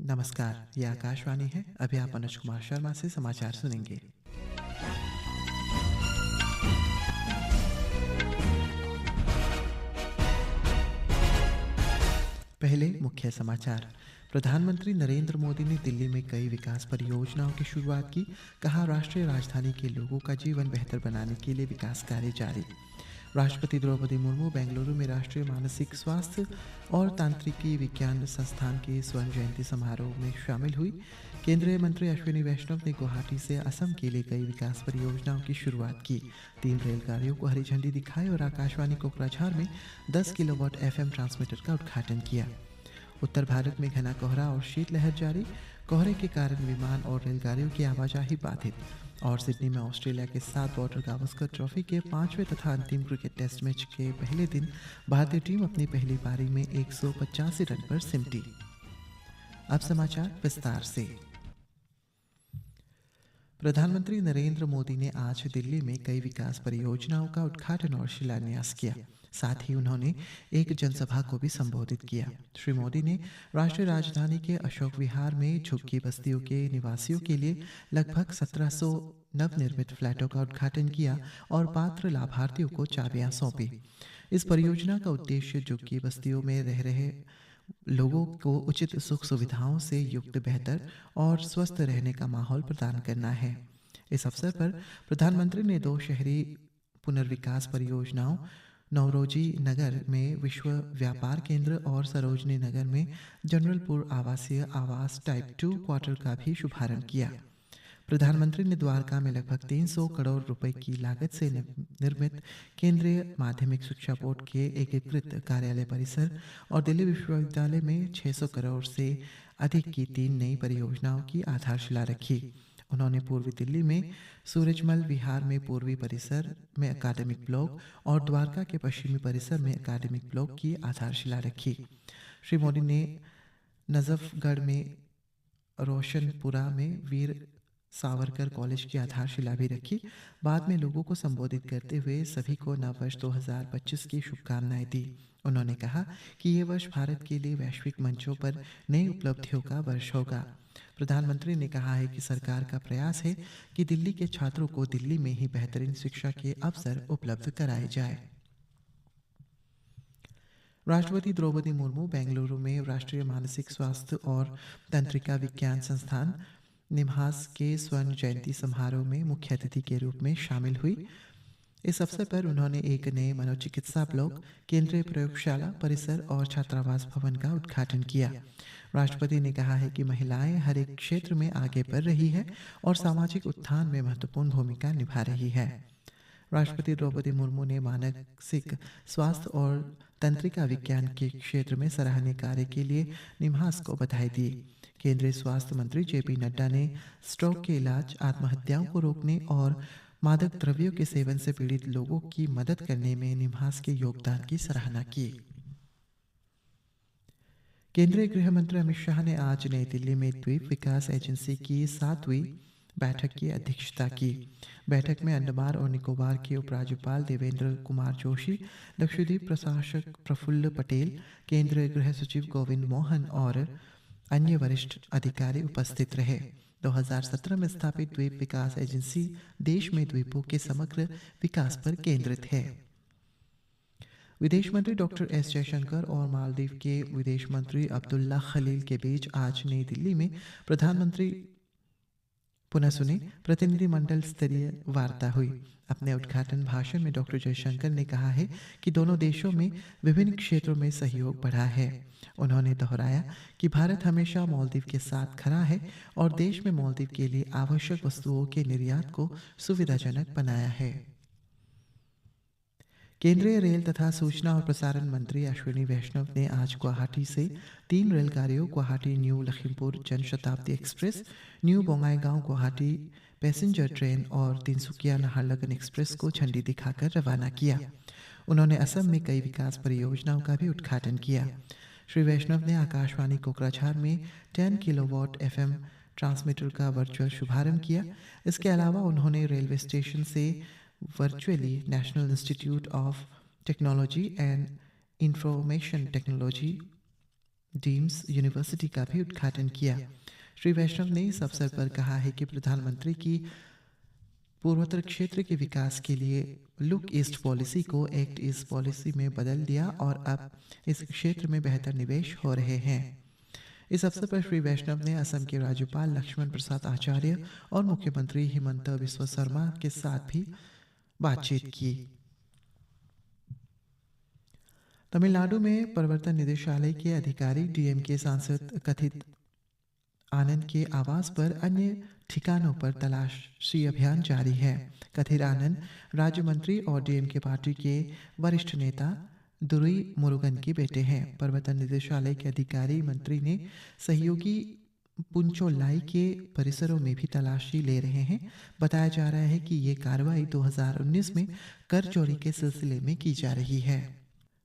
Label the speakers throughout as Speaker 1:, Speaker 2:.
Speaker 1: नमस्कार, ये आकाशवाणी है। अभी आप मनोज कुमार शर्मा से समाचार सुनेंगे। पहले मुख्य समाचार। प्रधानमंत्री नरेंद्र मोदी ने दिल्ली में कई विकास परियोजनाओं की शुरुआत की। कहा, राष्ट्रीय राजधानी के लोगों का जीवन बेहतर बनाने के लिए विकास कार्य जारी। राष्ट्रपति द्रौपदी मुर्मू बेंगलुरु में राष्ट्रीय मानसिक स्वास्थ्य और तांत्रिकी विज्ञान संस्थान के स्वर्ण जयंती समारोह में शामिल हुई। केंद्रीय मंत्री अश्विनी वैष्णव ने गुवाहाटी से असम के लिए कई विकास परियोजनाओं की शुरुआत की। 3 रेलगाड़ियों को हरी झंडी दिखाई और आकाशवाणी कोकराझार में 10 किलोवाट एफएम ट्रांसमीटर का उद्घाटन किया। उत्तर भारत में घना कोहरा और शीतलहर जारी। कोहरे के कारण विमान और रेलगाड़ियों की आवाजाही बाधित। और सिडनी में ऑस्ट्रेलिया के साथ बॉर्डर गावस्कर ट्रॉफी के 5वें तथा अंतिम क्रिकेट टेस्ट मैच के पहले दिन भारतीय टीम अपनी पहली पारी में 185 रन पर सिमटी। अब समाचार विस्तार से। प्रधानमंत्री नरेंद्र मोदी ने आज दिल्ली में कई विकास परियोजनाओं का उद्घाटन और शिलान्यास किया। साथ ही उन्होंने एक जनसभा को भी संबोधित किया। श्री मोदी ने राष्ट्रीय राजधानी के अशोक विहार में झुग्गी बस्तियों के निवासियों के लिए लगभग 1700 नवनिर्मित फ्लैटों का उद्घाटन किया और पात्र लाभार्थियों को चाबियां सौंपी। इस परियोजना का उद्देश्य झुग्गी बस्तियों में रह रहे लोगों को उचित सुख सुविधाओं से युक्त बेहतर और स्वस्थ रहने का माहौल प्रदान करना है। इस अवसर पर प्रधानमंत्री ने 2 शहरी पुनर्विकास परियोजनाओं, नौरोजी नगर में विश्व व्यापार केंद्र और सरोजनी नगर में जनरलपुर आवासीय आवास टाइप 2 क्वार्टर का भी शुभारंभ किया। प्रधानमंत्री ने द्वारका में लगभग 300 करोड़ रुपए की लागत से निर्मित केंद्रीय माध्यमिक शिक्षा बोर्ड के एकीकृत कार्यालय परिसर और दिल्ली विश्वविद्यालय में 600 करोड़ से अधिक की 3 नई परियोजनाओं की आधारशिला रखी। उन्होंने पूर्वी दिल्ली में सूरजमल विहार में पूर्वी परिसर में अकादमिक ब्लॉक और द्वारका के पश्चिमी परिसर में अकादमिक ब्लॉक की आधारशिला रखी। श्री मोदी ने नजफगढ़ में रोशनपुरा में वीर सावरकर कॉलेज की आधारशिला भी रखी। बाद में लोगों को संबोधित करते हुए सभी को नववर्ष 2025 की शुभकामनाएं दी। उन्होंने कहा कि ये वर्ष भारत के लिए वैश्विक मंचों पर नई उपलब्धियों का वर्ष होगा। प्रधानमंत्री ने कहा है कि सरकार का प्रयास है कि दिल्ली के छात्रों को दिल्ली में ही बेहतरीन शिक्षा के अवसर उपलब्ध कराए जाए। राष्ट्रपति द्रौपदी मुर्मू बेंगलुरु में राष्ट्रीय मानसिक स्वास्थ्य और तंत्रिका विज्ञान संस्थान निम्हांस के स्वर्ण जयंती समारोह में मुख्य अतिथि के रूप में शामिल हुई। इस अवसर पर उन्होंने एक नए मनोचिकित्सा ब्लॉक, केंद्रीय प्रयोगशाला परिसर और छात्रावास भवन का उद्घाटन किया। राष्ट्रपति ने कहा है कि महिलाएं हर एक क्षेत्र में आगे बढ़ रही है और सामाजिक उत्थान में महत्वपूर्ण भूमिका निभा रही है। राष्ट्रपति द्रौपदी मुर्मू ने मानसिक स्वास्थ्य और तंत्रिका विज्ञान के क्षेत्र में सराहनीय कार्य के लिए निम्हांस को बधाई दी। केंद्रीय स्वास्थ्य मंत्री जेपी नड्डा ने स्ट्रोक के इलाज, आत्महत्याओं को रोकने और मादक द्रव्यों के सेवन से पीड़ित लोगों की मदद करने में निम्हांस के योगदान की सराहना की। केंद्रीय गृह मंत्री अमित शाह ने आज नई दिल्ली में द्वीप विकास एजेंसी की 7वीं बैठक की अध्यक्षता की। बैठक में अंडमान और निकोबार के उपराज्यपाल देवेंद्र कुमार जोशी, लक्षद्वीप प्रशासक प्रफुल्ल पटेल, केंद्रीय गृह सचिव गोविंद मोहन और अन्य वरिष्ठ अधिकारी उपस्थित रहे। 2017 में स्थापित द्वीप विकास एजेंसी देश में द्वीपों के समग्र विकास पर केंद्रित है। विदेश मंत्री डॉक्टर एस जयशंकर और मालदीव के विदेश मंत्री अब्दुल्ला खलील के बीच आज नई दिल्ली में प्रतिनिधिमंडल स्तरीय वार्ता हुई। अपने उद्घाटन भाषण में डॉक्टर जयशंकर ने कहा है कि दोनों देशों में विभिन्न क्षेत्रों में सहयोग बढ़ा है। उन्होंने दोहराया कि भारत हमेशा मालदीव के साथ खड़ा है और देश में मालदीव के लिए आवश्यक वस्तुओं के निर्यात को सुविधाजनक बनाया है। केंद्रीय रेल तथा सूचना और प्रसारण मंत्री अश्विनी वैष्णव ने आज गुवाहाटी से 3 रेलगाड़ियों Guwahati new Lakhimpur Janshatabdi express, new Bongaigaon Guwahati passenger train और तिनसुकिया नाहरलगुन एक्सप्रेस को झंडी दिखाकर रवाना किया। उन्होंने असम में कई विकास परियोजनाओं का भी उद्घाटन किया। श्री वैष्णव ने आकाशवाणी कोकराझार में 10 किलोवाट एफएम ट्रांसमीटर का वर्चुअल शुभारंभ किया। इसके अलावा उन्होंने रेलवे स्टेशन से virtually national institute of technology and information technology deems university का भी उद्घाटन किया। श्री वैष्णव ने इस अवसर पर कहा है कि प्रधानमंत्री की पूर्वोत्तर क्षेत्र के विकास के लिए लुक ईस्ट पॉलिसी को एक्ट ईस्ट पॉलिसी में बदल दिया और अब इस क्षेत्र में बेहतर निवेश हो रहे हैं। इस अवसर पर श्री वैष्णव ने असम के राज्यपाल लक्ष्मण प्रसाद आचार्य और मुख्यमंत्री हिमंत बिस्वा शर्मा के साथ भी बातचीत की। तमिलनाडु में प्रवर्तन निदेशालय के अधिकारी डीएमके सांसद कथित आनंद के आवास पर अन्य ठिकानों पर तलाशी अभियान जारी है। कथित आनंद राज्य मंत्री और डीएमके पार्टी के वरिष्ठ नेता दुरुई मुरुगन के बेटे हैं। प्रवर्तन निदेशालय के अधिकारी मंत्री ने सहयोगी पुंचोलाई के परिसरों में भी तलाशी ले रहे हैं। बताया जा रहा है कि ये कार्रवाई 2019 में कर चोरी के सिलसिले में की जा रही है।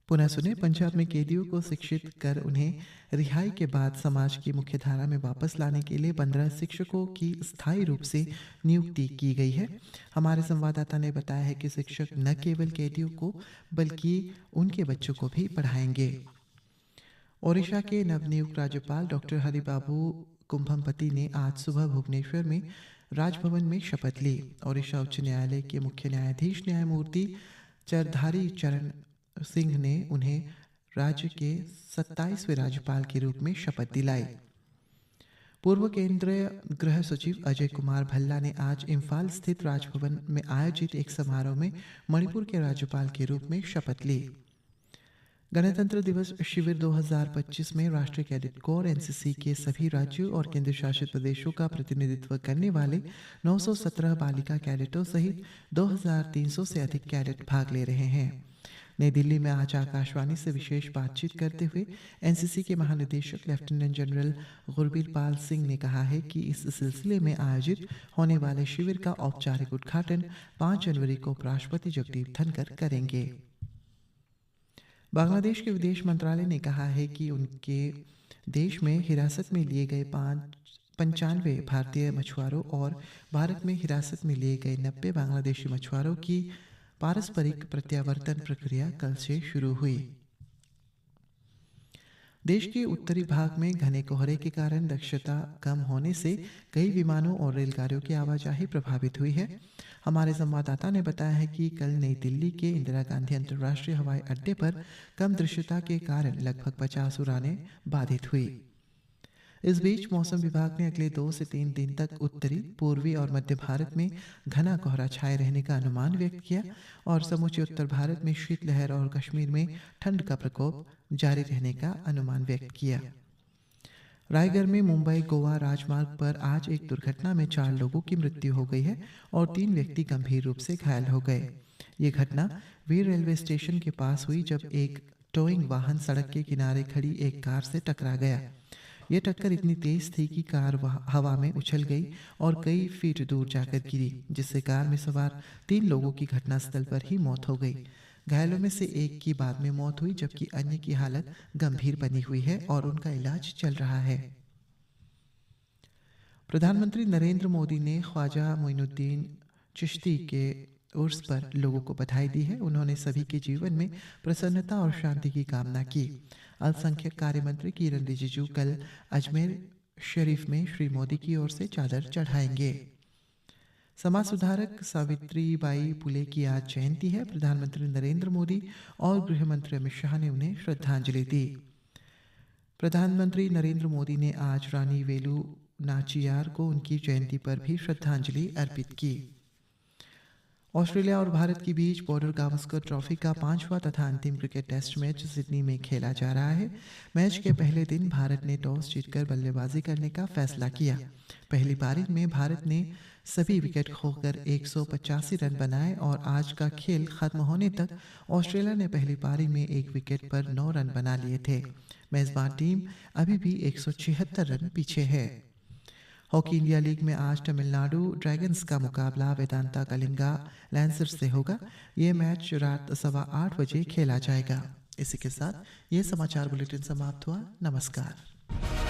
Speaker 1: पुनः सुने, पंजाब में कैदियों को शिक्षित कर उन्हें रिहाई के बाद समाज की मुख्य धारा में वापस लाने के लिए 15 शिक्षकों की स्थायी रूप से नियुक्ति की गई है। हमारे संवाददाता ने बताया है कि शिक्षक न केवल कैदियों को बल्कि उनके बच्चों को भी पढ़ाएंगे। ओडिशा के नवनियुक्त राज्यपाल डॉक्टर हरिबाबू कुंभमपति ने आज सुबह भुवनेश्वर में राजभवन में शपथ ली। ओडिशा उच्च न्यायालय के मुख्य न्यायाधीश न्यायमूर्ति चरधारी चरण सिंह ने उन्हें राज्य के 27वें राज्यपाल के रूप में शपथ दिलाई। पूर्व केंद्रीय गृह सचिव अजय कुमार भल्ला ने आज इम्फाल स्थित राजभवन में आयोजित एक समारोह में मणिपुर के राज्यपाल के रूप में शपथ ली। गणतंत्र दिवस शिविर 2025 में राष्ट्रीय कैडेट कोर एनसीसी के सभी राज्यों और केंद्र शासित प्रदेशों का प्रतिनिधित्व करने वाले 917 बालिका कैडेटों सहित 2300 से अधिक कैडेट भाग ले रहे हैं। नई दिल्ली में आज आकाशवाणी से विशेष बातचीत करते हुए एनसीसी के महानिदेशक लेफ्टिनेंट जनरल गुरबीर पाल सिंह ने कहा है कि इस सिलसिले में आयोजित होने वाले शिविर का औपचारिक उद्घाटन 5 जनवरी को उपराष्ट्रपति जगदीप धनखड़ करेंगे। बांग्लादेश के विदेश मंत्रालय ने कहा है कि उनके देश में हिरासत में लिए गए 95 भारतीय मछुआरों और भारत में हिरासत में लिए गए 90 बांग्लादेशी मछुआरों की पारस्परिक प्रत्यावर्तन प्रक्रिया कल से शुरू हुई। देश के उत्तरी भाग में घने कोहरे के कारण दक्षता कम होने से कई विमानों और रेलगाड़ियों की आवाजाही प्रभावित हुई है। हमारे संवाददाता ने बताया है कि कल नई दिल्ली के इंदिरा गांधी अंतर्राष्ट्रीय हवाई अड्डे पर कम दृश्यता के कारण लगभग 50 उड़ानें बाधित हुई। इस बीच मौसम विभाग ने अगले 2 से 3 दिन तक उत्तरी, पूर्वी और मध्य भारत में घना कोहरा छाए रहने का अनुमान व्यक्त किया और समूचे उत्तर भारत में शीतलहर और कश्मीर में ठंड का प्रकोप जारी रहने का अनुमान व्यक्त किया। रायगढ़ में मुंबई गोवा राजमार्ग पर आज एक दुर्घटना में 4 लोगों की मृत्यु हो गई है और 3 व्यक्ति गंभीर रूप से घायल हो गए। ये घटना वीर रेलवे स्टेशन के पास हुई जब एक टोइंग वाहन सड़क के किनारे खड़ी एक कार से टकरा गया। यह टक्कर इतनी तेज थी कि कार हवा में उछल गई और कई फीट दूर जाकर गिरी, जिससे कार में सवार 3 लोगों की घटनास्थल पर ही मौत हो गई। घायलों में से एक की बाद में मौत हुई जबकि अन्य की हालत गंभीर बनी हुई है और उनका इलाज चल रहा है। प्रधानमंत्री नरेंद्र मोदी ने ख्वाजा मोइनुद्दीन चिश्ती के उर्स पर लोगों को बधाई दी है। उन्होंने सभी के जीवन में प्रसन्नता और शांति की कामना की। अल्पसंख्यक कार्य मंत्री किरण रिजिजू कल अजमेर शरीफ में श्री मोदी की ओर से चादर चढ़ाएंगे। समाज सुधारक सावित्रीबाई फुले की आज जयंती है। प्रधानमंत्री नरेंद्र मोदी और गृह मंत्री अमित शाह ने उन्हें श्रद्धांजलि दी। प्रधानमंत्री नरेंद्र मोदी ने आज रानी वेलु नाचियार को उनकी जयंती पर भी श्रद्धांजलि अर्पित की। ऑस्ट्रेलिया और भारत के बीच बॉर्डर गावस्कर ट्रॉफी का 5वां तथा अंतिम क्रिकेट टेस्ट मैच सिडनी में खेला जा रहा है। मैच के पहले दिन भारत ने टॉस जीतकर बल्लेबाजी करने का फैसला किया। पहली पारी में भारत ने सभी विकेट खोकर 185 रन बनाए और आज का खेल खत्म होने तक ऑस्ट्रेलिया ने पहली पारी में 1 विकेट पर 9 रन बना लिए थे। मेजबान टीम अभी भी 176 रन पीछे है। हॉकी इंडिया लीग में आज तमिलनाडु ड्रैगन्स का मुकाबला वेदांता कलिंगा लैंसर्स से होगा। ये मैच रात 8:15 बजे खेला जाएगा। इसी के साथ ये समाचार बुलेटिन समाप्त हुआ। नमस्कार।